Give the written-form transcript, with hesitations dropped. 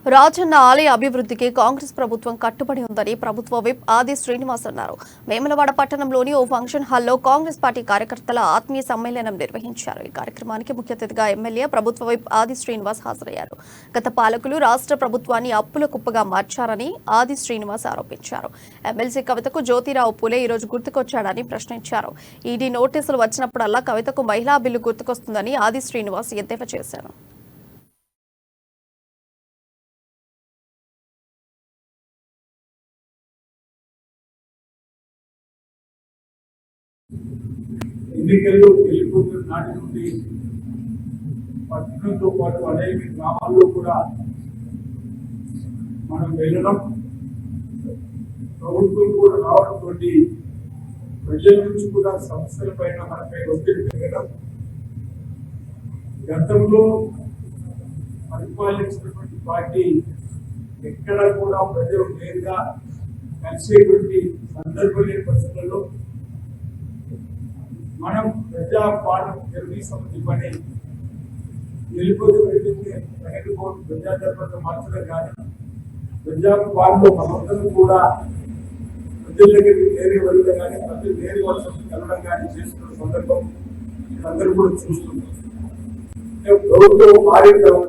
రాజన్న ఆలయ అభివృద్ధికి కాంగ్రెస్ ప్రభుత్వం కట్టుబడి ఉందని ప్రభుత్వ విప్ ఆది శ్రీనివాస్ అన్నారు. వేములవాడ పట్టణంలోని ఓ ఫంక్షన్ హాల్లో కాంగ్రెస్ పార్టీ కార్యకర్తల ఆత్మీయ సమ్మేళనం నిర్వహించారు. ఈ కార్యక్రమానికి ముఖ్య అతిథిగా ఎమ్మెల్యే ప్రభుత్వ విప్ ఆది శ్రీనివాస్ హాజరయ్యారు. గత పాలకులు రాష్ట్ర ప్రభుత్వాన్ని అప్పుల కుప్పగా మార్చారని ఆది శ్రీనివాస్ ఆరోపించారు. ఎమ్మెల్సీ కవితకు జ్యోతిరావు పూలే ఈ రోజు గుర్తుకొచ్చాడని ప్రశ్నించారు. ఈడీ నోటీసులు వచ్చినప్పుడల్లా కవితకు మహిళా బిల్లు గుర్తుకొస్తుందని ఆది శ్రీనివాస్ ఎద్దేవా చేశారు. ఎన్నికల్లో గెలుపొందిన నాటి నుండి పట్టణంతో పాటు అనేక గ్రామాల్లో కూడా మనం వెళ్ళడం, ప్రభుత్వం కూడా రావడంతో ప్రజల నుంచి కూడా సమస్యల పైన మనపై ఒత్తిడి పెరగడం, గతంలో పరిపాలించినటువంటి పార్టీ ఎక్కడ కూడా ప్రజలు నేరుగా కలిసేటువంటి సందర్భం లేని పరిస్థితుల్లో మనం ప్రజాపాలన నిర్వహిస్తున్న పని ప్రజాదర్పణ మార్చడం కానీ ప్రజాపాలనలో మనందరం కూడా ప్రజల దగ్గరికి నేరుగా వెళ్ళడం కానీ ప్రజలు నేరుగా వెళ్ళడం కానీ చేస్తున్న సందర్భం అందరూ కూడా చూస్తున్నాం. ప్రభుత్వం మారేద్దాం